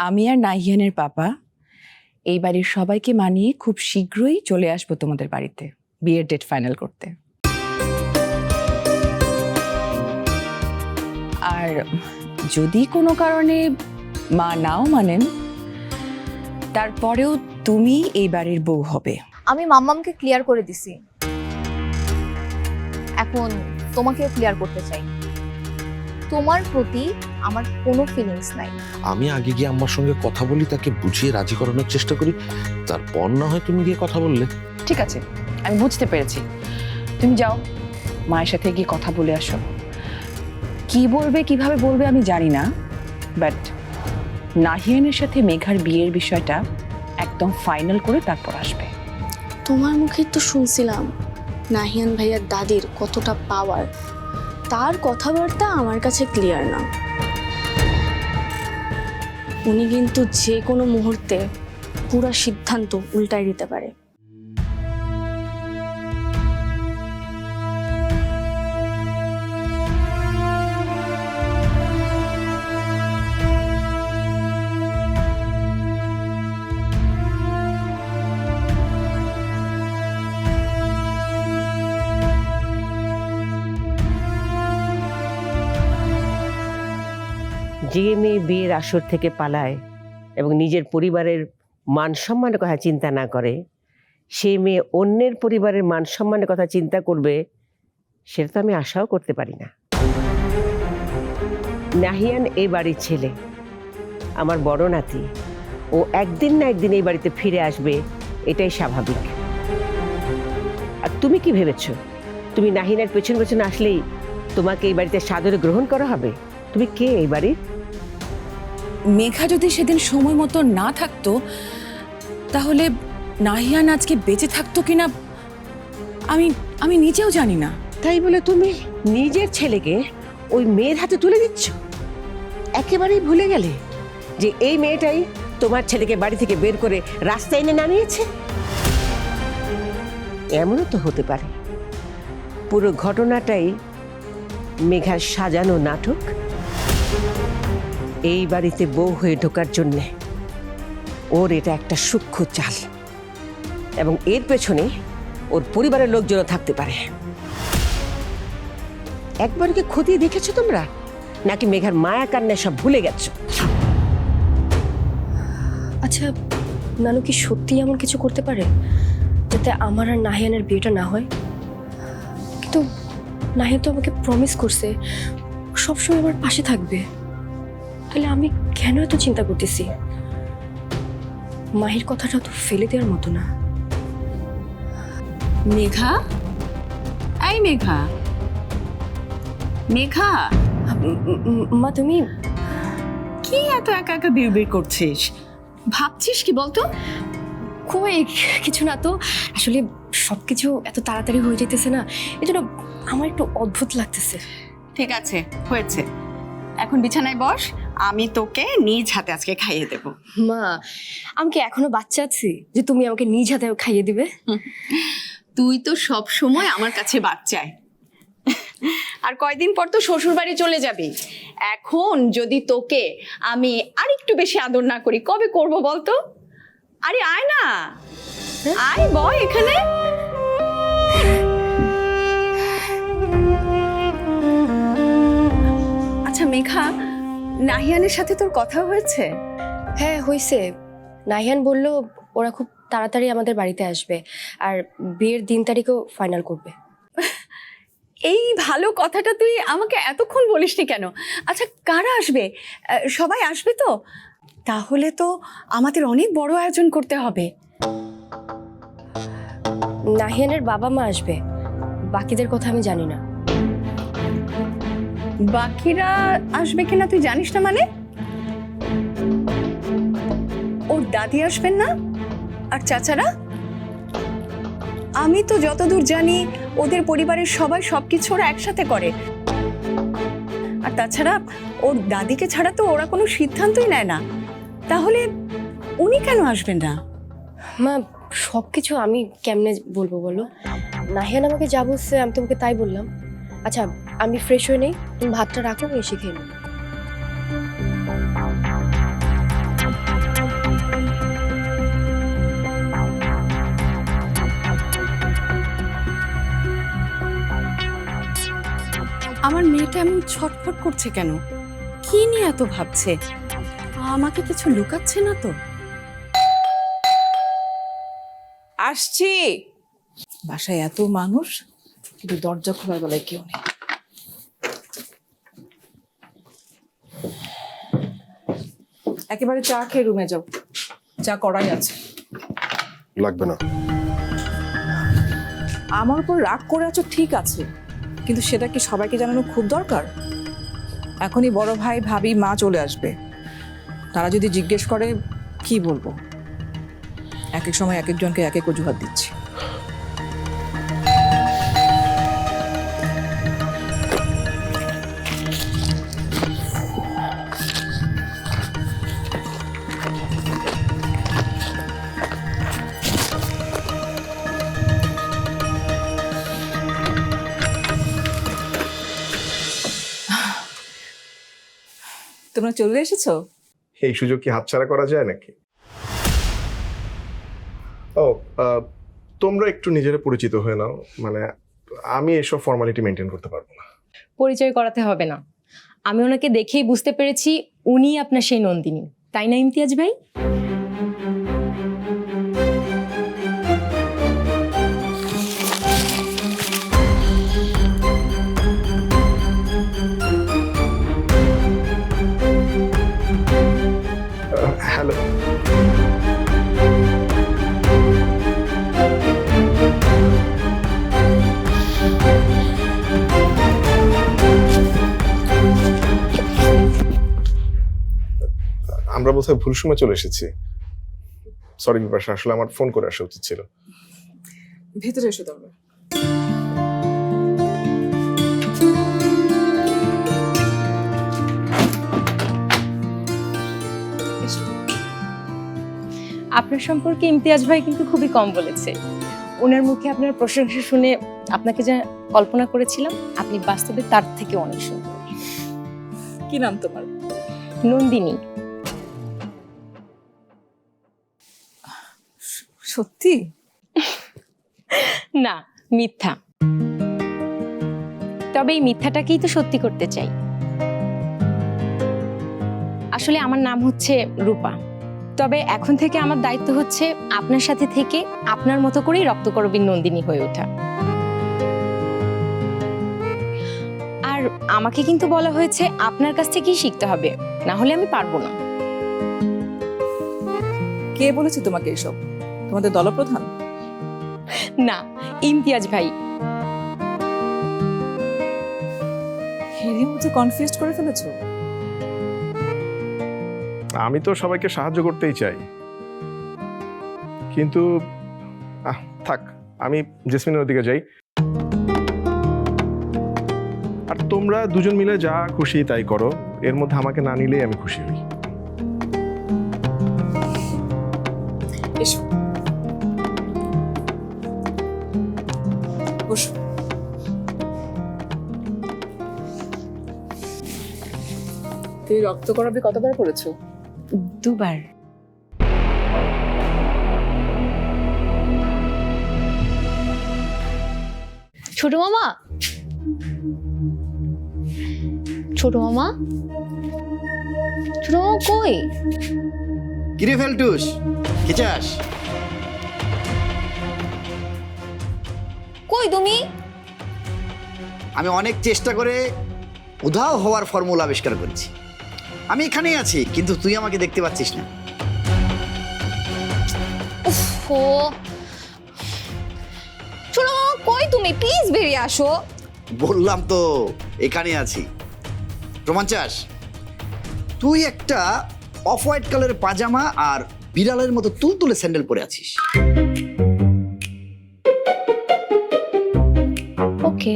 আমি আর নাহিয়ানের পাপা এই বাড়ির সবাইকে মানিয়ে খুব শীঘ্রই চলে আসবো তোমাদের বাড়িতে বিয়ের ডেট ফাইনাল করতে। আর যদি কোনো কারণে মা নাও মানেন, তারপরেও তুমি এই বাড়ির বউ হবে। আমি মাম্মামকে ক্লিয়ার করে দিছি, এখন তোমাকেও ক্লিয়ার করতে চাই। তোমার প্রতি আমার কোনো ফিলিংস নাই। আমি আগে গিয়ে আম্মার সঙ্গে কথা বলি, তাকে বুঝিয়ে রাজি করানোর চেষ্টা করি, তারপর না হয় তুমি গিয়ে কথা বললে। ঠিক আছে, আমি বুঝতে পেরেছি। তুমি যাও, মায়ের সাথে গিয়ে কথা বলে আসো। কি বলবে কিভাবে বলবে আমি জানি না, বাট নাহিয়ানের সাথে মেঘার বিয়ের বিষয়টা একদম ফাইনাল করে তারপর আসবে। তোমার মুখে তো শুনছিলাম নাহিয়ান ভাইয়ার দাদির কতটা পাওয়ার, তার কথাবার্তা আমার কাছে ক্লিয়ার না। উনি কিন্তু যে কোনো মুহূর্তে পুরো সিদ্ধান্ত উল্টাই দিতে পারে। যে মেয়ে বিয়ের আসর থেকে পালায় এবং নিজের পরিবারের মান সম্মানের কথা চিন্তা না করে, সে মেয়ে অন্যের পরিবারের মান সম্মানের কথা চিন্তা করবে, সেটা তো আমি আশাও করতে পারি না। নাহিয়ান এই বাড়ির ছেলে, আমার বড় নাতি, ও একদিন না একদিন এই বাড়িতে ফিরে আসবে, এটাই স্বাভাবিক। আর তুমি কি ভেবেছ তুমি নাহিয়ানের পেছন পেছন আসলেই তোমাকে এই বাড়িতে সাদরে গ্রহণ করা হবে? তুমি কে এই বাড়ির? মেঘা যদি সেদিন সময় মতো না থাকতো, তাহলে নাহিয়ান আজকে বেঁচে থাকতো কিনা আমি আমি নিজেও জানি না। তাই বলে তুমি নিজের ছেলেকে ওই মেয়ের হাতে তুলে দিচ্ছ? একেবারেই ভুলে গেলে যে এই মেয়েটাই তোমার ছেলেকে বাড়ি থেকে বের করে রাস্তায় এনে নামিয়েছে? এমনও তো হতে পারে পুরো ঘটনাটাই মেঘার সাজানো নাটক। এই বাড়িতে বউ হয়ে ঢোকার জন্যে ওর এটা একটা সূক্ষ্ম চাল, এবং এর পেছনে ওর পরিবারের লোকজনও থাকতে পারে। একবার কি খতিয়ে দেখেছো তোমরা, নাকি মেঘার মায়া কান্নায় সব ভুলে গেছো? আচ্ছা, নানু কি সত্যি এমন কিছু করতে পারে যাতে আমার আর নাহিয়ানের বিয়েটা না হয়? কিন্তু নাহিয়ান তো আমাকে প্রমিস করছে সবসময় আমার পাশে থাকবে, তাহলে আমি কেন এত চিন্তা করতেছি? মাহির কথাটা তো ফেলে দেওয়ার মতো না। মেঘা, এই মেঘা, মেঘা, মা তুমি কি এত একা একা বিড়বিড় করছিস? ভাবছিস কি বলতো? কই কিছু না তো, আসলে সবকিছু এত তাড়াতাড়ি হয়ে যেতেছে না, এই জন্য আমার একটু অদ্ভুত লাগতেছে। ঠিক আছে, হয়েছে, এখন বিছানায় বস, আমি তোকে নিজ হাতে আজকে খাইয়ে দেব। মা, আমি কি এখনো বাচ্চা আছি যে তুমি আমাকে নিজ হাতে খাইয়ে দিবে? তুই তো সব সময় আমার কাছে বাচ্চায়। আর কয়দিন পর তো শ্বশুর বাড়ি চলে যাবি। এখন যদি তোকে আমি আর একটু বেশি আদর না করি, কবে করব বলতো? আরে আয় না, আয় বয় এখানে। আচ্ছা মেঘা, নাহিয়ানের সাথে তোর কথা হয়েছে? হ্যাঁ হয়েছে, নাহিয়ান বলল ওরা খুব তাড়াতাড়ি আমাদের বাড়িতে আসবে আর বিয়ের দিন তারিখও ফাইনাল করবে। এই ভালো কথাটা তুই আমাকে এতক্ষণ বলিসনি কেন? আচ্ছা কারা আসবে? সবাই আসবে তো? তাহলে তো আমাদের অনেক বড় আয়োজন করতে হবে। নাহিয়ানের বাবা মা আসবে, বাকিদের কথা আমি জানি না। বাকিরা আসবে কিনা তুই জানিস না মানে? ওর দাদি আসবেন না? আর চাচারা? আমি তো যতদূর জানি ওদের পরিবারের সবাই সবকিছু ওরা একসাথে করে। আর তাছাড়া ওর দাদিকে ছাড়া তো ওরা কোনো সিদ্ধান্তই নেয় না। তাহলে উনি কেন আসবেন না? মা, সবকিছু আমি কেমনে বলবো বলো? নাহিয়ান আমাকে যা বলছে আমি তোমাকে তাই বললাম। আচ্ছা আমি ফ্রেশ হয়ে নেই, তুমি ভাতটা রাখো, এসে খেয়ে নেবো। আমার মেয়েটা এমন ছটফট করছে কেন? কি নিয়ে এত ভাবছে? আমাকে কিছু লুকাচ্ছে না তো? আসছি। বাসায় এত মানুষ, কিন্তু দরজা খোলার বেলায় কেউ নেই। একেবারে চা খেয়ে রুমে যাও, চা করাই আছে। লাগবে না। আমার উপর রাগ করে আছো ঠিক আছে, কিন্তু সেটা কি সবাইকে জানানো খুব দরকার? এখনই বড় ভাই ভাবি মা চলে আসবে, তারা যদি জিজ্ঞেস করে কি বলবো? এক এক সময় এক একজনকে এক এক অজুহাত দিচ্ছি। তোমরা চলে এসেছো? এই সুযোগ কি হাতছাড়া করা যায় নাকি? ও, তোমরা একটু নিজেরা পরিচিত হয়ে নাও। মানে আমি এসব ফর্মালিটি মেনটেন করতে পারবো না। পরিচয় করাতে হবে না, আমি ওনাকে দেখেই বুঝতে পেরেছি উনি আপনার সেই নন্দিনী, তাই না ইমতিয়াজ ভাই? হ্যালো। আমরা বোধহয় ভুল সময় চলে এসেছি। সরি বিপাশা, আসলে আমার ফোন করে আসা উচিত ছিল। ভেতরে এসো তোমরা। আপনার সম্পর্কে ইমতিয়াজ ভাই কিন্তু খুবই কম বলেছে। ওনার মুখে আপনার প্রশংসা শুনে আপনাকে যা কল্পনা করেছিলাম, আপনি বাস্তবে তার থেকে অনেক সুন্দর। কি নাম তোমার? নন্দিনী। সত্যি? না, মিথ্যা। তবে এই মিথ্যাটাকেই তো সত্যি করতে চাই। আসলে আমার নাম হচ্ছে রূপা, তবে এখন থেকে আমার দায়িত্ব হচ্ছে আপনার সাথে থেকে আপনার মতো করেই রক্তকরবীর নন্দিনী হয়ে ওঠা। আর আমাকে কিন্তু বলা হয়েছে আপনার কাছ থেকেই শিখতে হবে, না হলে আমি পারবো না। কে বলেছে তোমাকে এসব? তোমাদের দলপ্রধান? না, ইমতিয়াজ ভাই। এরই মধ্যে কনফিউজ করে ফেলেছো? আমি তো সবাইকে সাহায্য করতেই চাই, কিন্তু থাক, আমি জেসমিনের ওদিকে যাই। আর তোমরা দুজন মিলে যা খুশি তাই করো, এর মধ্যে আমাকে না নিলেই আমি খুশি হই। এসো, বসো। তুই রক্তকরবী কতবার করেছো? দুবার। ছোট মামা, ছোট মামা, ছোট মামা কই? কিরে ফেলটুস, কি চাস? কই তুমি? আমি অনেক চেষ্টা করে উধাও হওয়ার ফর্মুলা আবিষ্কার করেছি। আমি এখানেই আছি, কিন্তু তুই আমাকে দেখতে পাচ্ছিস না। ও ছোট মামা কই তুমি? প্লিজ বেরিয়ে আসো। বললাম তো এখানে আছি। প্রমাণ চাস? তুই একটা অফ হোয়াইট কালারের পাজামা আর বিড়ালের মতো তুলতুলে স্যান্ডেল পরে আছিস। ওকে,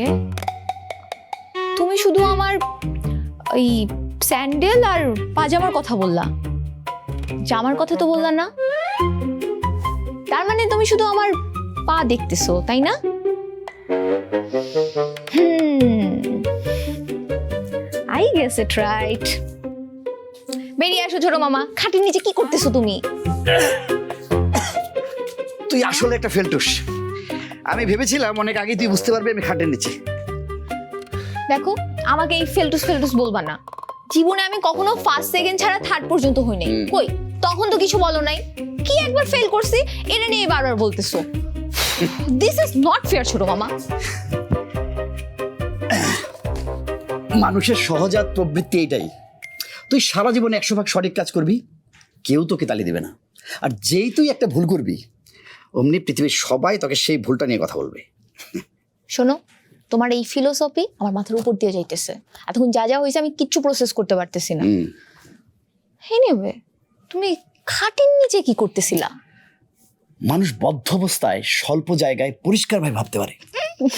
তুমি শুধু আমার ওই স্যান্ডেল আর পাজামার কথা বললা, জামার কথা তো বললা না। তার মানে তুমি শুধু আমার পা দেখতেছো, তাই না? I guess it right. বেরিয়ে আসো ছোট মামা, খাটের নিচে কি করতেছো তুমি? তুই আসলে একটা ফেলটুস। আমি ভেবেছিলাম অনেক আগে তুই বুঝতে পারবি আমি খাটের নিচে। দেখো আমাকে এই ফেলটুস ফেলটুস বলবা না। জীবনে আমি কখনো ফার্স্ট সেকেন্ড ছাড়া থার্ড পর্যন্ত হই নাই। কই তখন তো কিছু বলো নাই। কি একবার ফেল করছি এটা নিয়ে বারবার বলতেছো। দিস ইজ নট ফেয়ার ছোট মামা। মানুষের সহজাত প্রবৃত্তি এইটাই, তুই সারা জীবনে 100% সঠিক কাজ করবি, কেউ তোকে তালি দেবে না। আর যেই তুই একটা ভুল করবি অমনি পৃথিবীর সবাই তোকে সেই ভুলটা নিয়ে কথা বলবে। শোনো, তোমার এই ফিলোসফি আমার মাথার উপর দিয়ে যাইতেছে। এতক্ষণ যা যা হয়েছে আমি কিচ্ছু প্রসেস করতে পারতেছি না। এনিওয়ে, তুমি খাটের নিচে কি করতেছিলা? মানুষ বদ্ধ অবস্থায় স্বল্প জায়গায় পরিষ্কারভাবে ভাবতে পারে,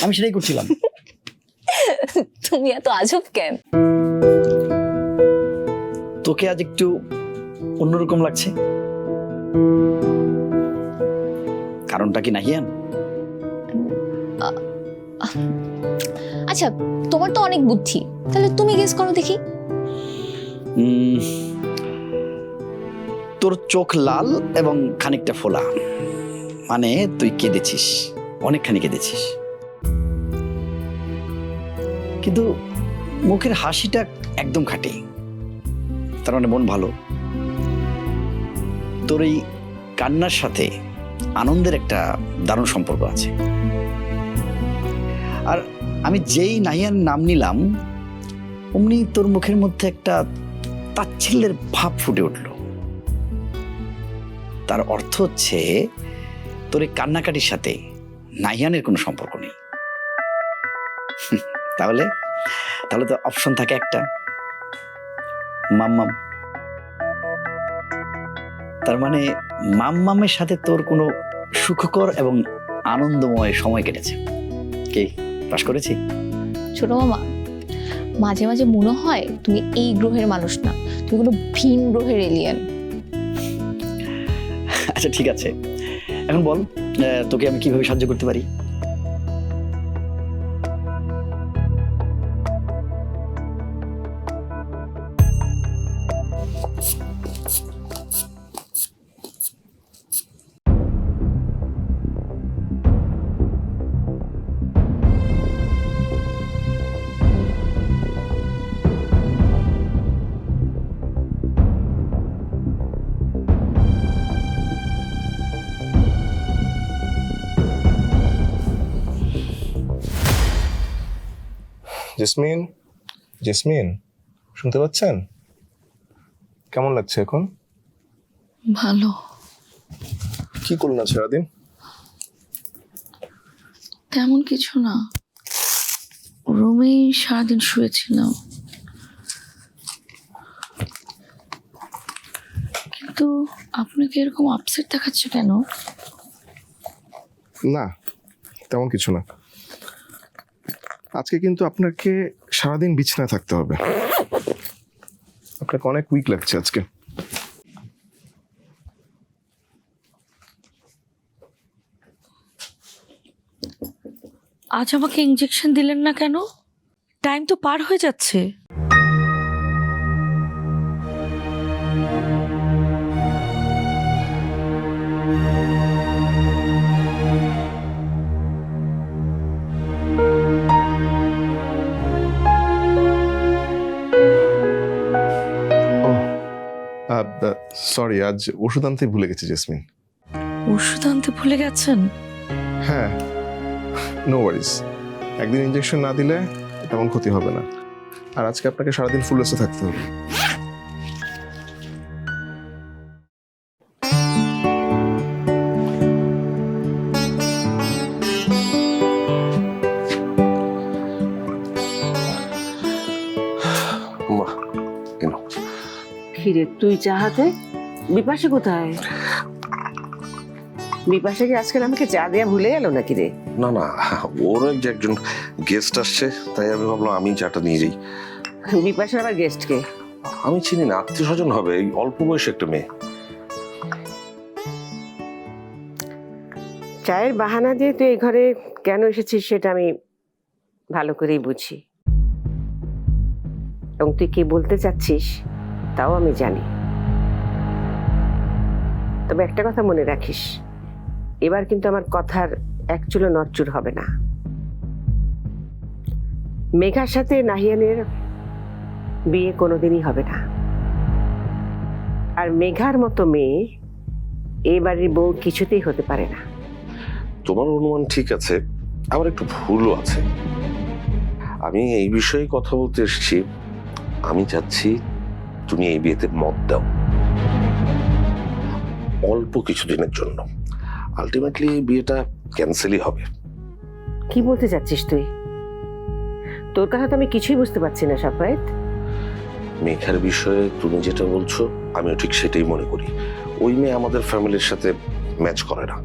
আমি সেটাই করছিলাম। তুমি এত আজব কেন? তোকে আজ একটু অন্যরকম লাগছে, কারণটা কি নাহিয়ান? আচ্ছা, তোমার তো অনেক বুদ্ধি, তাহলে তুমি গেস করো দেখি। তোর চোখ লাল এবং খানিকটা ফোলা, মানে তুই কেঁদেছিস, অনেকখানি কেঁদেছিস। কিন্তু মুখের হাসিটা একদম খাঁটি, তার মানে মন ভালো। তোর এই কান্নার সাথে আনন্দের একটা দারুণ সম্পর্ক আছে। আর আমি যেই নাহিয়ান নাম নিলাম অমনি তোর মুখের মধ্যে একটা তাচ্ছিল্যের ভাব ফুটে উঠল। তার অর্থ হচ্ছে তোর এই কান্নাকাটির সাথে নাহিয়ানের কোনো সম্পর্ক নেই। তাহলে তাহলে তো অপশন থাকে একটা, মাম্মাম। তার মানে মাম্মামের সাথে তোর কোনো সুখকর এবং আনন্দময় সময় কেটেছে। কি পাস করেছি? ছোট মামা, মাঝে মাঝে মনে হয় তুমি এই গ্রহের মানুষ না, তুমি কোনো ভিন গ্রহের এলিয়েন। আচ্ছা ঠিক আছে, এখন বল তোকে আমি কিভাবে সাহায্য করতে পারি? জেসমিন, জেসমিন শুনতে পাচ্ছেন? কেমন লাগছে এখন? ভালো। কি করলেন সারাদিন? তেমন কিছু না, রুমেই সারাদিন শুয়েছিলাম। কিন্তু আপনাকে এরকম আপসেট দেখাচ্ছে কেন? না তেমন কিছু না, আজকে কিন্তু আপনাকে সারাদিন বিছানায় থাকতে হবে। আপনাকে অনেক উইক লাগছে আজকে। আজ আমাকে ইঞ্জেকশন দিলেন না কেন? টাইম তো পার হয়ে যাচ্ছে। সরি, আজ ওষুধ আনতে ভুলে গেছি জেসমিন। ওষুধ আনতে ভুলে গেছেন? হ্যাঁ, নো ওয়ারিজ, একদিন ইঞ্জেকশন না দিলে তেমন ক্ষতি হবে না। আর আজকে আপনাকে সারাদিন ফুল রেস্টে থাকতে হবে। ফিরে তুই চাহাতে বিপাশা কোথায়? বিপাশা কি আজকাল আমাকে চা দেয়া ভুলে গেল নাকি রে? না না, ওর যে একজন গেস্ট আসছে, তাই আমি ভাবলাম আমি চাটা নিয়ে যাই। বিপাশার আবার গেস্ট কে? আমি চিনি না, আত্মীয় স্বজন হবে, এই অল্প বয়সী একটা মেয়ে। চায়ের বাহানা দিয়ে তুই এই ঘরে কেন এসেছিস সেটা আমি ভালো করেই বুঝি, এবং তুই কি বলতে চাচ্ছিস তাও আমি জানি। তবে একটা কথা মনে রাখিস, এবার কিন্তু আমার কথার এক চুলো নড়চুর হবে না। মেঘার সাথে নাহিয়ানের বিয়ে কোনোদিনই হবে না। আর মেঘার মতো মেয়ে এই বাড়ির বউ কিছুতেই হতে পারে না। তোমার অনুমান ঠিক আছে, আবার একটু ভুলও আছে। আমি এই বিষয়ে কথা বলতে এসেছি। আমি চাচ্ছি তুমি এই বিয়েতে মত দাও, অল্প কিছুদিনের জন্য। আলটিমেটলি এই বিয়েটা ক্যান্সেলই হবে। কি বলতে চাচ্ছিস তুই? তোর কথা তো আমি কিছুই বুঝতে পারছি না সাফায়েত। মেঘার বিষয়ে তুমি যেটা বলছো আমিও ঠিক সেটাই মনে করি। ওই মেয়ে আমাদের ফ্যামিলির সাথে ম্যাচ করে না।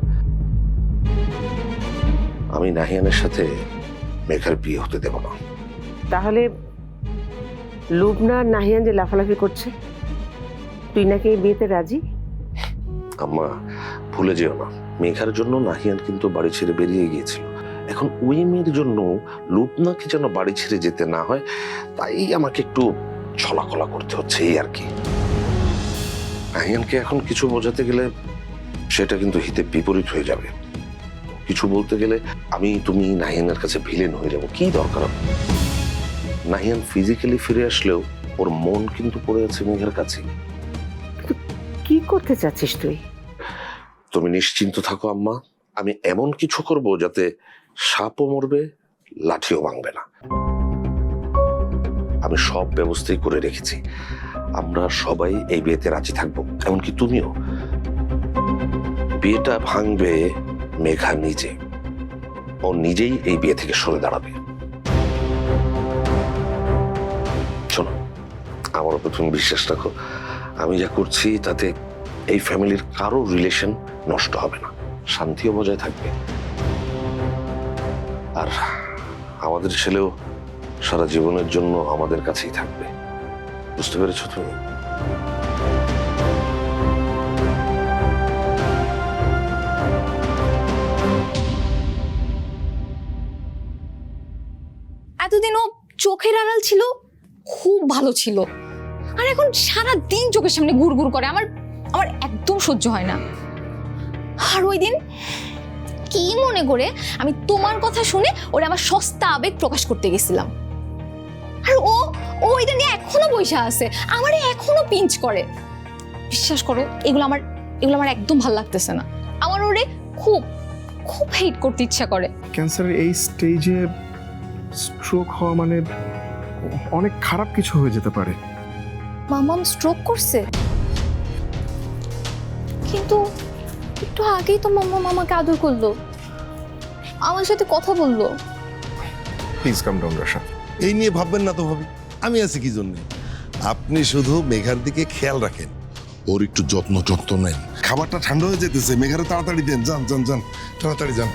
আমি নাহিয়ানের সাথে মেঘার বিয়ে হতে দেব না। তাহলে লুবনা আর নাহিয়ান যে লাফালাফি করছে, তুই নাকি এই বিয়েতে রাজি? আম্মা, ভুলে যেও না, মেঘার জন্য নাহিয়ান কিন্তু বাড়ি ছেড়ে বেরিয়ে গিয়েছিল। এখন ওই মেয়ের জন্য লুবনাকে যেন বাড়ি ছেড়ে যেতে না হয়, তাই আমাকে একটু ছলাকলা করতে হচ্ছে, এই আর কি। নাহিয়ানকে এখন কিছু বোঝাতে গেলে সেটা কিন্তু হিতে বিপরীত হয়ে যাবে। কিছু বলতে গেলে তুমি নাহিয়ানের কাছে ভিলেন হয়ে যাবো। কি দরকার? নাহিয়ান ফিজিক্যালি ফিরে আসলেও ওর মন কিন্তু পড়ে আছে মেঘার কাছে। কি করতে চাচ্ছিস তুই? তুমি নিশ্চিন্ত থাকো আম্মা, আমি এমন কিছু করব যাতে সাপও মরবে, লাঠিও ভাঙবে না। আমি সব ব্যবস্থাই করে রেখেছি। আমরা সবাই এই বিয়েতে রাজি থাকবো, এমনকি তুমিও। বিয়েটা ভাঙবে মেঘা নিজে। ও নিজেই এই বিয়ে থেকে সরে দাঁড়াবে। শোনো, আমার উপর তুমি বিশ্বাস রাখো। আমি যা করছি তাতে এই ফ্যামিলির কারো রিলেশন নষ্ট হবে না, শান্তিও বজায় থাকবে। আর আমাদের ছেলেও সারা জীবনের জন্য আমাদের কাছেই থাকবে। বুঝতে পেরেছো তুমি? এতদিন ও চোখের আড়াল ছিল, খুব ভালো ছিল, আর এখন সারা দিন চোখের সামনে ঘুরঘুর করে। আমার আমার একদম সহ্য হয় না। আর ওই দিন কি মনে করে আমি তোমার কথা শুনে ওরে আমার সস্তা আবেগ প্রকাশ করতে গেছিলাম, আর ও ওই দিন এখনো বইসা আছে, আমারে এখনো পিঞ্চ করে। বিশ্বাস করো, এগুলো আমার একদম ভালো লাগতেছে না। আমার ওরে খুব খুব হেট করতে ইচ্ছা করে। ক্যান্সারের এই স্টেজে স্ট্রোক হওয়া মানে অনেক খারাপ কিছু হয়ে যেতে পারে। মামাম স্ট্রোক করছে, কিন্তু একটু আগেই তো মাম্মা মামাকে আদর করলো, আমার সাথে কথা বললো। প্লিজ কাম ডাউন রাশা। এই নিয়ে ভাববেন না তো ভাবি, আমি আছি কি জন্য। আপনি শুধু মেঘার দিকে খেয়াল রাখেন, ওর একটু যত্ন নেন। খাবারটা ঠান্ডা হয়ে যেতেছে, মেঘারে তাড়াতাড়ি দেন। যান যান যান, তাড়াতাড়ি যান।